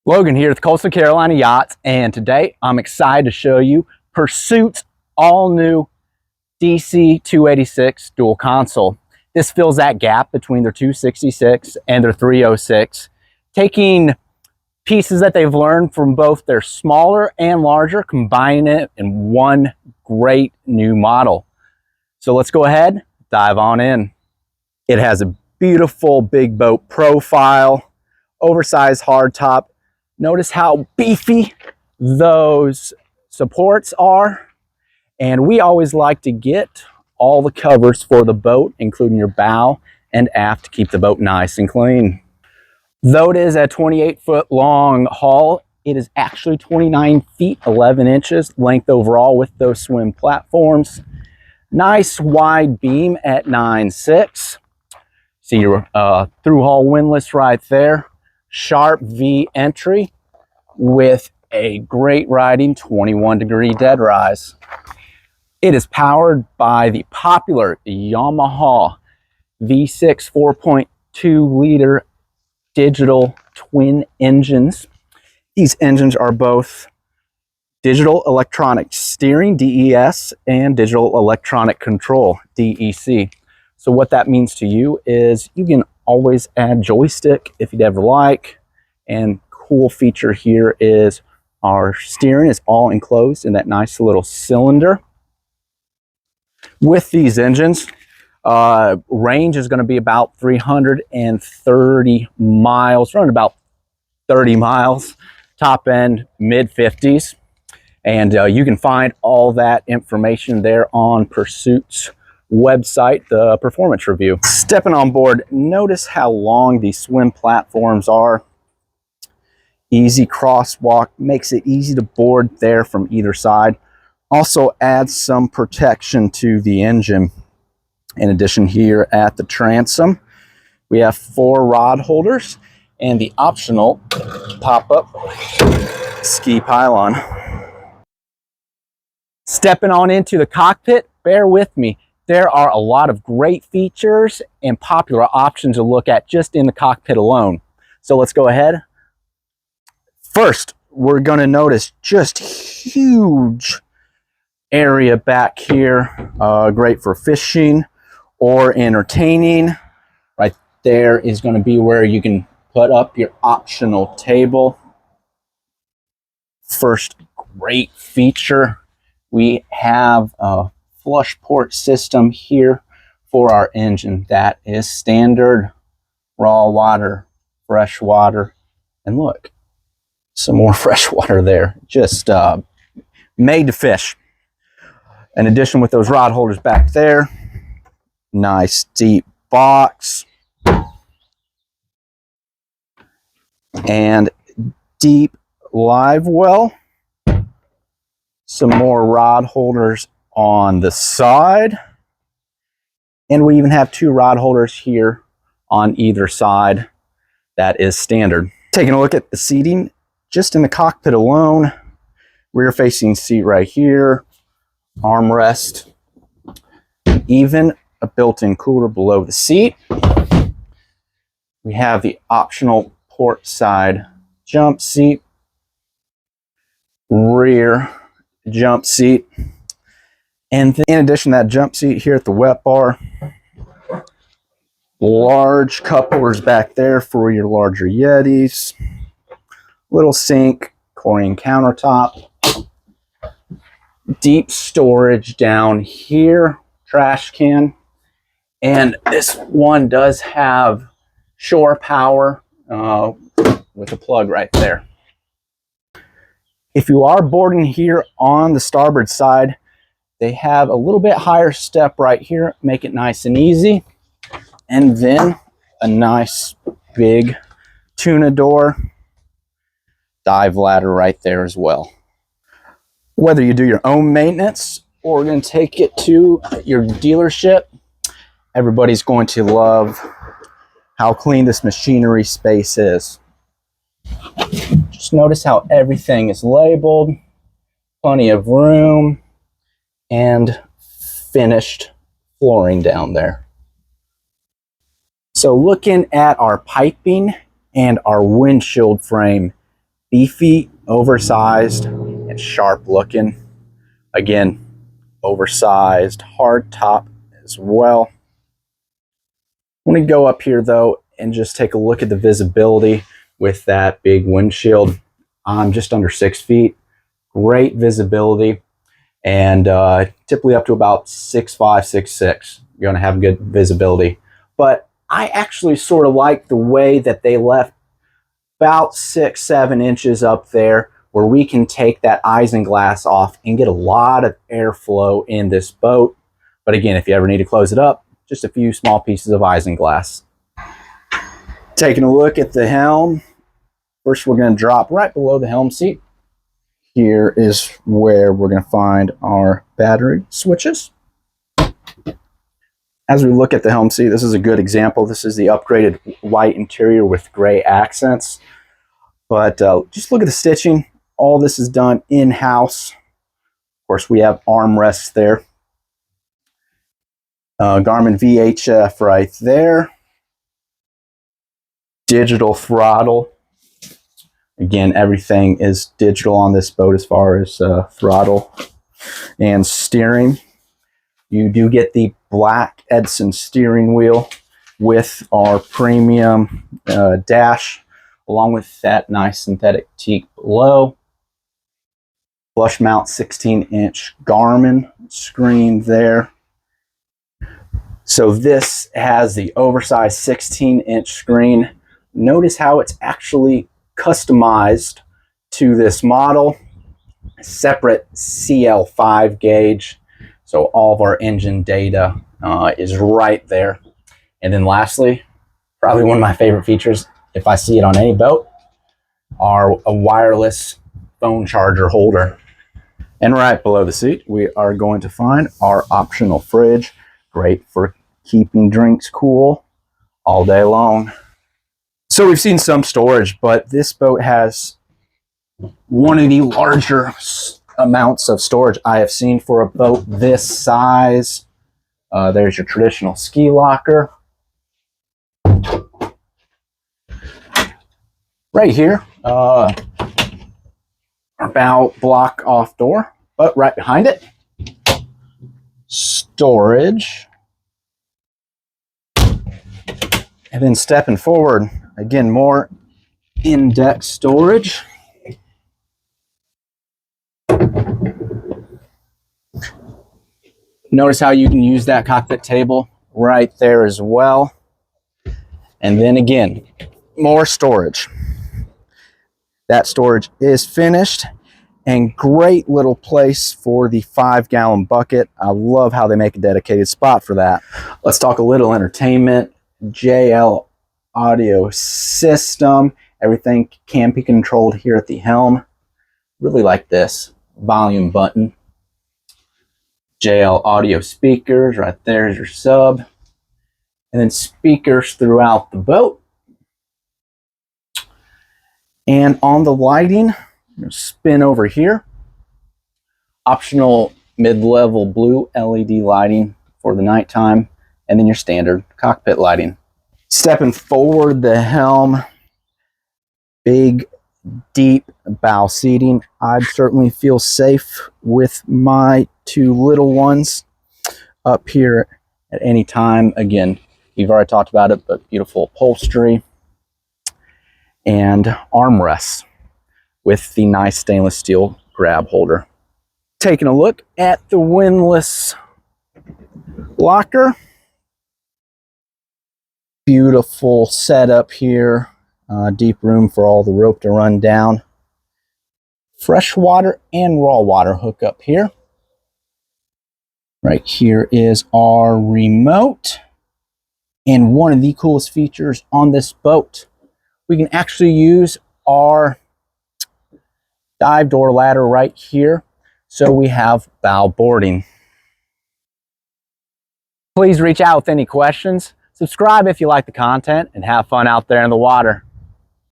Logan here at the Coastal Carolina Yachts, and today I'm excited to show you Pursuit's all-new DC 286 dual console. This fills that gap between their 266 and their 306, taking pieces that they've learned from both their smaller and larger, combining it in one great new model. So let's go ahead, dive on in. It has a beautiful big boat profile, oversized hardtop. Notice how beefy those supports are. And we always like to get all the covers for the boat, including your bow and aft, to keep the boat nice and clean. Though it is a 28-foot long hull, it is actually 29 feet 11 inches length overall with those swim platforms. Nice wide beam at 9.6. See your through hull windlass right there. Sharp V entry with a great riding 21-degree dead rise. It is powered by the popular Yamaha V6 4.2 liter digital twin engines. These engines are both digital electronic steering, DES, and digital electronic control, DEC. So what that means to you is you can always add joystick if you'd ever like. And cool feature here is our steering is all enclosed in that nice little cylinder. With these engines, range is going to be about 330 miles, running about 30 miles, top end mid 50s. And you can find all that information there on Pursuit's website, the performance review. Stepping on board, notice how long these swim platforms are. Easy crosswalk, makes it easy to board there from either side. Also adds some protection to the engine. In addition, here at the transom, we have 4 rod holders and the optional pop-up ski pylon. Stepping on into the cockpit, bear with me. There are a lot of great features and popular options to look at just in the cockpit alone. So let's go ahead. First, we're going to notice just huge area back here. Great for fishing or entertaining. Right there is going to be where you can put up your optional table. First great feature, we have a flush port system here for our engine. That is standard raw water, fresh water, and look, some more fresh water there, just made to fish. In addition, with those rod holders back there, nice deep box and deep live well. Some more rod holders on the side, and we even have 2 rod holders here on either side. That is standard. Taking a look at the seating, just in the cockpit alone, rear facing seat right here, armrest, even a built-in cooler below the seat. We have the optional port side jump seat, rear jump seat. And then in addition to that jump seat here at the wet bar, large cup holders back there for your larger Yetis, little sink, chlorine countertop, deep storage down here, trash can, and this one does have shore power with a plug right there. If you are boarding here on the starboard side, they have a little bit higher step right here, make it nice and easy. And then a nice big tuna door, dive ladder right there as well. Whether you do your own maintenance or going to take it to your dealership, everybody's going to love how clean this machinery space is. Just notice how everything is labeled, plenty of room, and finished flooring down there. So looking at our piping and our windshield frame, beefy, oversized, and sharp looking. Again, oversized hard top as well. I want to go up here though and just take a look at the visibility with that big windshield. I'm just under 6 feet. Great visibility, and typically up to about 6'5", 6'6", you're going to have good visibility. But I actually sort of like the way that they left about 6-7 inches up there, where we can take that isinglass off and get a lot of airflow in this boat. But again, if you ever need to close it up, just a few small pieces of isinglass. Taking a look at the helm. First, we're going to drop right below the helm seat. Here is where we're going to find our battery switches. As we look at the helm seat, this is a good example. This is the upgraded white interior with gray accents. But just look at the stitching. All this is done in-house. Of course, we have armrests there. Garmin VHF right there. Digital throttle. Again, everything is digital on this boat as far as throttle and steering. You do get the black Edson steering wheel with our premium dash, along with that nice synthetic teak below. Flush mount 16-inch Garmin screen there. So this has the oversized 16-inch screen. Notice how it's actually customized to this model. Separate CL5 gauge. So all of our engine data is right there. And then lastly, probably one of my favorite features, if I see it on any boat, are a wireless phone charger holder. And right below the seat, we are going to find our optional fridge. Great for keeping drinks cool all day long. So we've seen some storage, but this boat has one of the larger amounts of storage I have seen for a boat this size. There's your traditional ski locker. Right here, our bow block off door, but right behind it, storage. And then stepping forward, again, more in-deck storage. Notice how you can use that cockpit table right there as well. And then again, more storage. That storage is finished, and great little place for the 5-gallon bucket. I love how they make a dedicated spot for that. Let's talk a little entertainment. JL audio system. Everything can be controlled here at the helm. Really like this volume button. JL audio speakers, right there's your sub. And then speakers throughout the boat. And on the lighting, I'm going to spin over here. Optional mid-level blue LED lighting for the nighttime, and then your standard cockpit lighting. Stepping forward the helm, big, deep bow seating. I'd certainly feel safe with my 2 little ones up here at any time. Again, we've already talked about it, but beautiful upholstery and armrests with the nice stainless steel grab holder. Taking a look at the windlass locker. Beautiful setup here. Deep room for all the rope to run down. Freshwater and raw water hookup here. Right here is our remote. And one of the coolest features on this boat, we can actually use our dive door ladder right here. So we have bow boarding. Please reach out with any questions. Subscribe if you like the content, and have fun out there in the water.